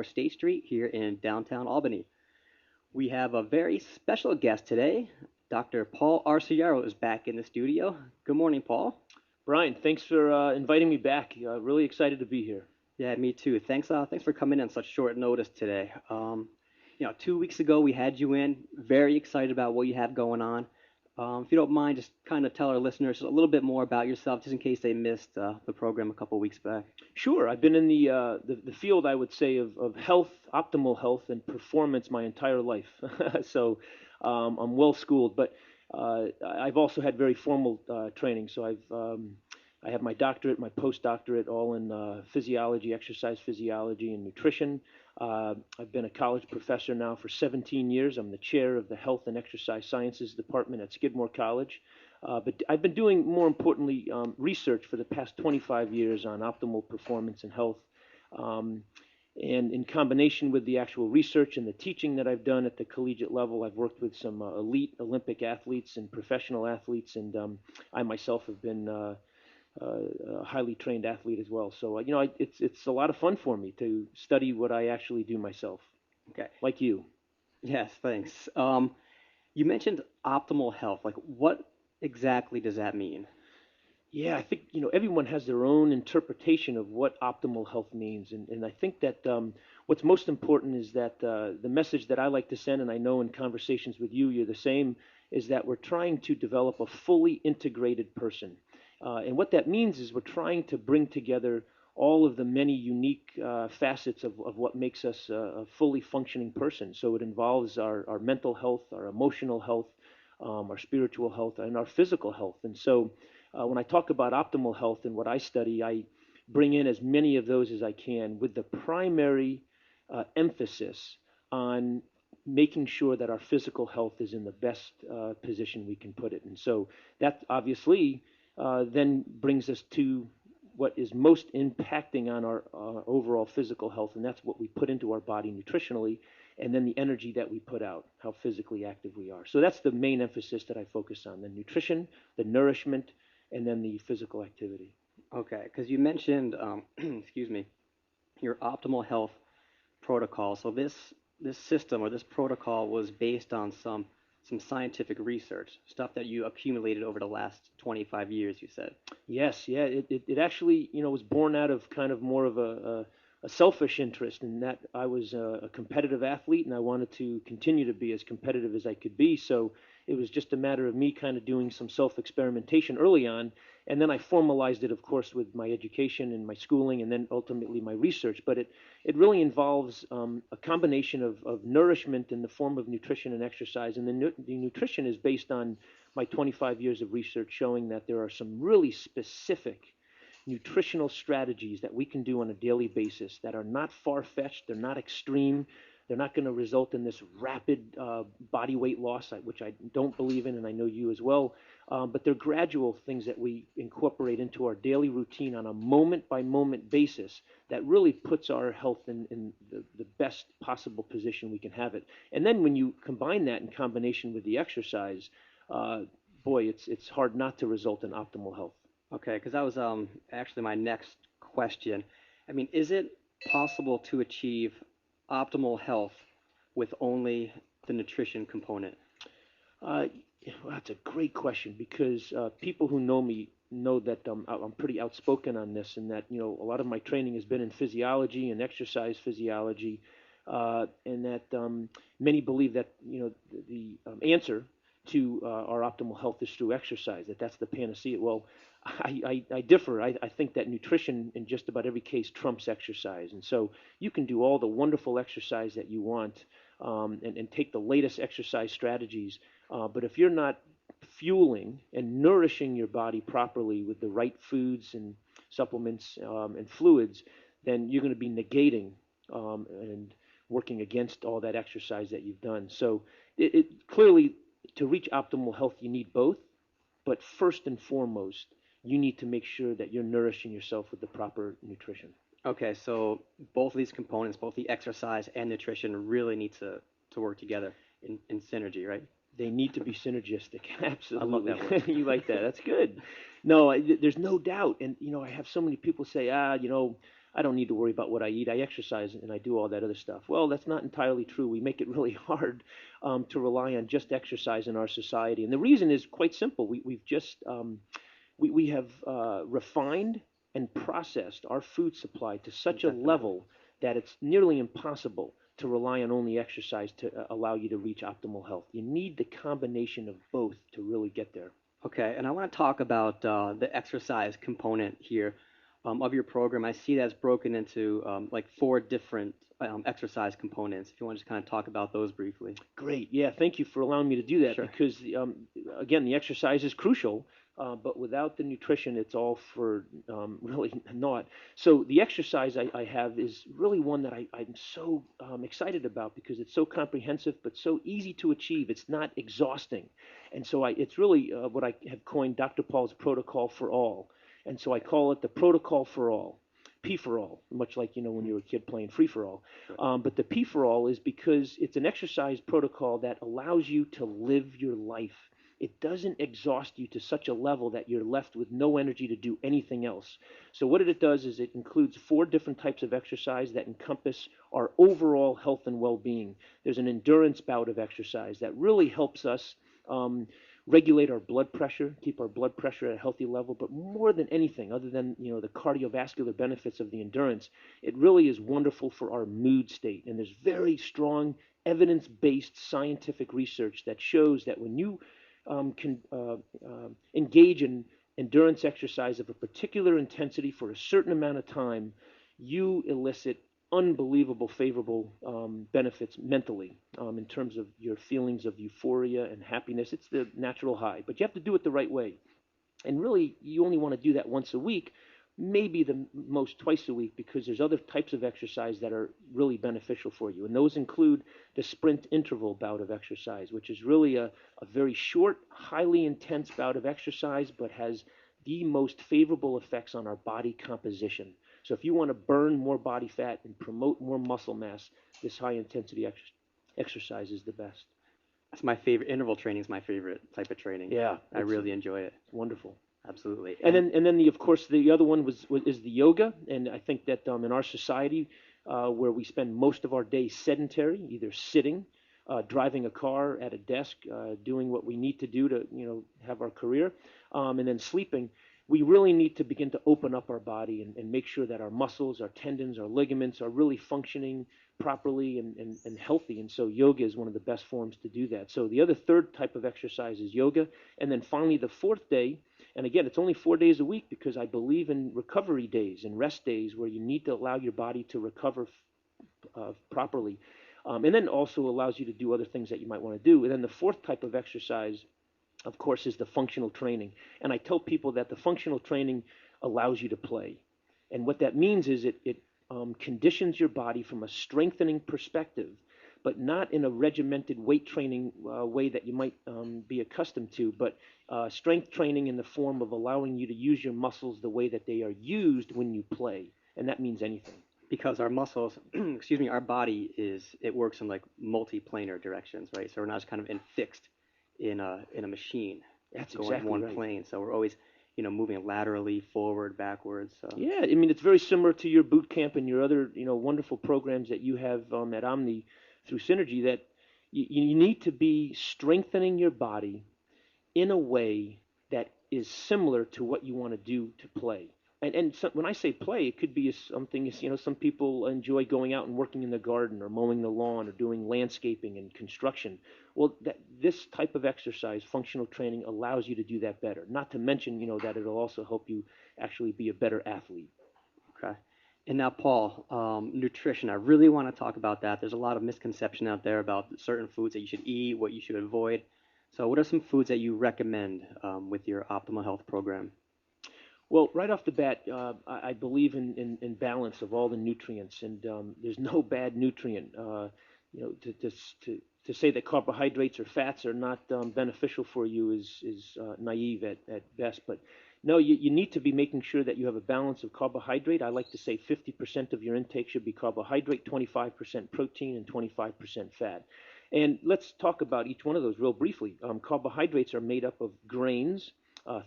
State Street here in downtown Albany. We have a very special guest today. Dr. Paul Arciero is back in the studio. Good morning, Paul. Brian, thanks for inviting me back. Really excited to be here. Yeah, me too. Thanks for coming in on such short notice today. 2 weeks ago we had you in. Very excited about what you have going on. If you don't mind, just kind of tell our listeners a little bit more about yourself, just in case they missed the program a couple weeks back. Sure, I've been in the field, I would say, of health, optimal health, and performance my entire life. So I'm well schooled, but I've also had very formal training. So I have my doctorate, my postdoctorate, all in physiology, exercise physiology, and nutrition. I've been a college professor now for 17 years. I'm the chair of the Health and Exercise Sciences Department at Skidmore College. But I've been doing, more importantly, research for the past 25 years on optimal performance and health. And in combination with the actual research and the teaching that I've done at the collegiate level, I've worked with some elite Olympic athletes and professional athletes, and I myself have been a highly trained athlete as well. So, it's a lot of fun for me to study what I actually do myself, Okay. like you. Yes, thanks. You mentioned optimal health. Like, what exactly does that mean? Yeah, I think everyone has their own interpretation of what optimal health means, and I think that what's most important is that the message that I like to send, and I know in conversations with you, you're the same, is that we're trying to develop a fully integrated person, and what that means is we're trying to bring together all of the many unique facets of what makes us a fully functioning person. So it involves our mental health, our emotional health, our spiritual health, and our physical health, and so. When I talk about optimal health and what I study, I bring in as many of those as I can with the primary emphasis on making sure that our physical health is in the best position we can put it. And so that obviously then brings us to what is most impacting on our overall physical health, and that's what we put into our body nutritionally, and then the energy that we put out, how physically active we are. So that's the main emphasis that I focus on: the nutrition, the nourishment, and then the physical activity. Okay, because you mentioned, excuse me, your optimal health protocol. So this system or this protocol was based on some scientific research, stuff that you accumulated over the last 25 years, you said. Yes, yeah, it actually, was born out of kind of more of a selfish interest in that I was a competitive athlete and I wanted to continue to be as competitive as I could be. So it was just a matter of me kind of doing some self-experimentation early on, and then I formalized it, of course, with my education and my schooling, and then ultimately my research. But it really involves a combination of nourishment in the form of nutrition and exercise, and the nutrition is based on my 25 years of research showing that there are some really specific nutritional strategies that we can do on a daily basis that are not far-fetched, they're not extreme, they're not going to result in this rapid body weight loss, which I don't believe in, and I know you as well. But they're gradual things that we incorporate into our daily routine on a moment-by-moment basis that really puts our health in the best possible position we can have it. And then when you combine that in combination with the exercise, boy, it's hard not to result in optimal health. Okay, because that was actually my next question. I mean, is it possible to achieve optimal health with only the nutrition component? Uh, well, that's a great question because people who know me know that I'm pretty outspoken on this, and that a lot of my training has been in physiology and exercise physiology, and that many believe that the answer to our optimal health is through exercise. That's the panacea. Well, I differ. I think that nutrition in just about every case trumps exercise, and so you can do all the wonderful exercise that you want, and take the latest exercise strategies. But if you're not fueling and nourishing your body properly with the right foods and supplements and fluids, then you're going to be negating and working against all that exercise that you've done. So it clearly, to reach optimal health, you need both. But first and foremost, you need to make sure that you're nourishing yourself with the proper nutrition. Okay, so both of these components, both the exercise and nutrition, really need to work together in synergy, right? They need to be synergistic. I love Absolutely. that word. You like that? That's good. No, there's no doubt. And I have so many people say, I don't need to worry about what I eat. I exercise and I do all that other stuff. Well, that's not entirely true. We make it really hard to rely on just exercise in our society. And the reason is quite simple. We have refined and processed our food supply to such a Definitely. level that it's nearly impossible to rely on only exercise to allow you to reach optimal health. You need the combination of both to really get there. Okay, and I want to talk about the exercise component here of your program. I see that's broken into like four different exercise components. If you want to just kind of talk about those briefly. Great. Yeah, thank you for allowing me to do that Sure. because, again, the exercise is crucial, but without the nutrition, it's all for really naught. So the exercise I have is really one that I'm so excited about because it's so comprehensive but so easy to achieve. It's not exhausting. And so it's really what I have coined Dr. Paul's protocol for all. And so I call it the protocol for all. P for all, much like when you were a kid playing free for all. Sure. But the P for all is because it's an exercise protocol that allows you to live your life. It doesn't exhaust you to such a level that you're left with no energy to do anything else. So what it does is it includes four different types of exercise that encompass our overall health and well-being. There's an endurance bout of exercise that really helps us um, regulate our blood pressure, keep our blood pressure at a healthy level. But more than anything, other than the cardiovascular benefits of the endurance, it really is wonderful for our mood state. And there's very strong evidence-based scientific research that shows that when you can engage in endurance exercise of a particular intensity for a certain amount of time, you elicit unbelievable favorable benefits mentally in terms of your feelings of euphoria and happiness. It's the natural high, but you have to do it the right way. And really, you only want to do that once a week, maybe the most twice a week, because there's other types of exercise that are really beneficial for you. And those include the sprint interval bout of exercise, which is really a very short, highly intense bout of exercise, but has the most favorable effects on our body composition. So if you want to burn more body fat and promote more muscle mass, this high intensity exercise is the best. That's my favorite. Interval training is my favorite type of training. Yeah, I really enjoy it. it's wonderful. Absolutely. And then of course the other one is the yoga, and I think that in our society where we spend most of our day sedentary, either sitting, driving a car at a desk, doing what we need to do to have our career, and then sleeping. We really need to begin to open up our body and make sure that our muscles, our tendons, our ligaments are really functioning properly and healthy. And so yoga is one of the best forms to do that. So the other third type of exercise is yoga. And then finally, the fourth day, and again, it's only 4 days a week because I believe in recovery days and rest days where you need to allow your body to recover properly. And then also allows you to do other things that you might want to do. And then the fourth type of exercise, of course, is the functional training. And I tell people that the functional training allows you to play. And what that means is it conditions your body from a strengthening perspective, but not in a regimented weight training way that you might be accustomed to, but strength training in the form of allowing you to use your muscles the way that they are used when you play. And that means anything. Because our muscles, excuse me, our body it works in like multi-planar directions, right? So we're not just kind of fixed in a machine That's going exactly one right. plane. So we're always moving laterally, forward, backwards. So Yeah, I mean, it's very similar to your boot camp and your other, wonderful programs that you have at Omni through Synergy that you need to be strengthening your body in a way that is similar to what you want to do to play. And so when I say play, it could be something, some people enjoy going out and working in the garden or mowing the lawn or doing landscaping and construction. Well, this type of exercise, functional training, allows you to do that better. Not to mention, that it'll also help you actually be a better athlete. okay. And now, Paul, nutrition. I really want to talk about that. There's a lot of misconception out there about certain foods that you should eat, what you should avoid. So, what are some foods that you recommend with your optimal health program? Well, right off the bat, I believe in balance of all the nutrients, and there's no bad nutrient. To say that carbohydrates or fats are not beneficial for you is naive at best. But no, you need to be making sure that you have a balance of carbohydrate. I like to say 50% of your intake should be carbohydrate, 25% protein, and 25% fat. And let's talk about each one of those real briefly. Carbohydrates are made up of grains,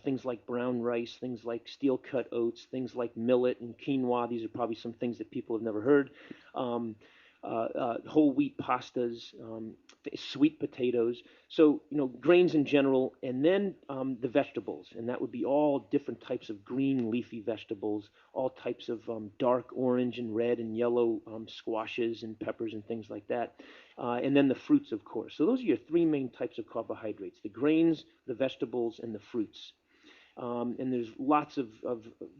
things like brown rice, things like steel-cut oats, things like millet and quinoa. These are probably some things that people have never heard. Um, Whole wheat pastas, sweet potatoes. So, grains in general, and then the vegetables, and that would be all different types of green leafy vegetables, all types of dark orange and red and yellow squashes and peppers and things like that. And then the fruits, of course. So those are your three main types of carbohydrates: the grains, the vegetables, and the fruits. And there's lots of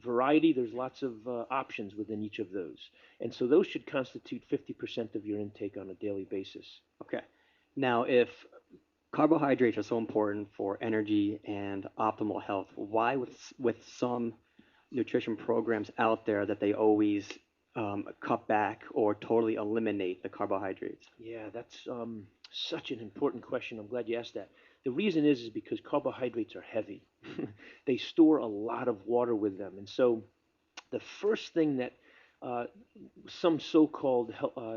variety. There's lots of options within each of those. And so those should constitute 50% of your intake on a daily basis. Okay. Now, if carbohydrates are so important for energy and optimal health, why with some nutrition programs out there that they always cut back or totally eliminate the carbohydrates? Yeah, that's such an important question. I'm glad you asked that. The reason is because carbohydrates are heavy. They store a lot of water with them. And so the first thing that uh, some so-called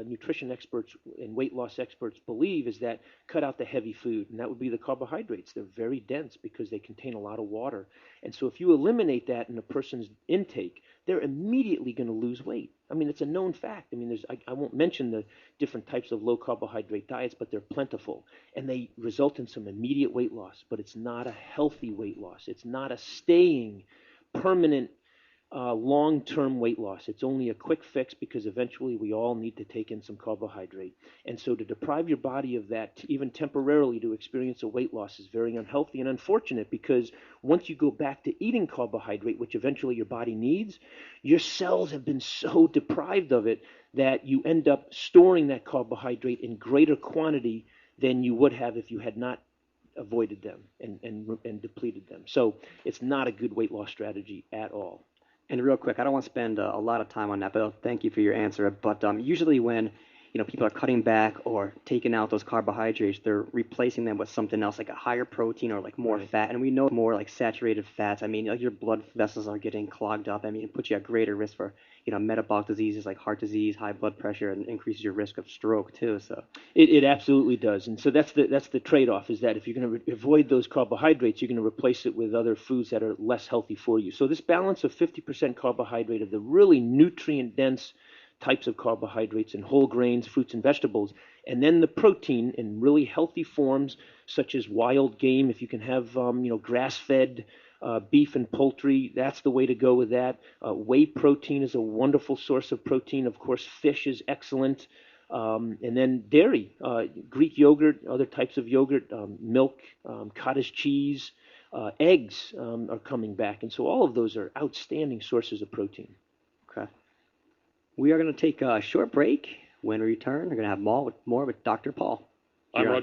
nutrition experts and weight loss experts believe is that cut out the heavy food, and that would be the carbohydrates. They're very dense because they contain a lot of water. And so if you eliminate that in a person's intake, they're immediately going to lose weight. I mean, it's a known fact. I mean, I won't mention the different types of low carbohydrate diets, but they're plentiful, and they result in some immediate weight loss, but it's not a healthy weight loss. It's not a staying permanent long-term weight loss. It's only a quick fix because eventually we all need to take in some carbohydrate. And so to deprive your body of that, even temporarily, to experience a weight loss is very unhealthy and unfortunate, because once you go back to eating carbohydrate, which eventually your body needs, your cells have been so deprived of it that you end up storing that carbohydrate in greater quantity than you would have if you had not avoided them and depleted them. So it's not a good weight loss strategy at all. And real quick, I don't want to spend a lot of time on that, but thank you for your answer. But usually when people are cutting back or taking out those carbohydrates, they're replacing them with something else, like a higher protein or like more Right. fat. And we know more like saturated fats. I mean, like your blood vessels are getting clogged up. I mean, it puts you at greater risk for metabolic diseases like heart disease, high blood pressure, and increases your risk of stroke too. So It absolutely does, and so that's the trade-off, is that if you're going to avoid those carbohydrates, you're going to replace it with other foods that are less healthy for you. So this balance of 50% carbohydrate, of the really nutrient-dense types of carbohydrates in whole grains, fruits, and vegetables, and then the protein in really healthy forms, such as wild game. If you can have grass-fed beef and poultry, that's the way to go with that. Whey protein is a wonderful source of protein. Of course, fish is excellent. And then dairy, Greek yogurt, other types of yogurt, milk, cottage cheese, eggs are coming back. And so all of those are outstanding sources of protein. okay, we are going to take a short break. When we return, we're going to have more with Dr. Paul. I'm Here on Roger.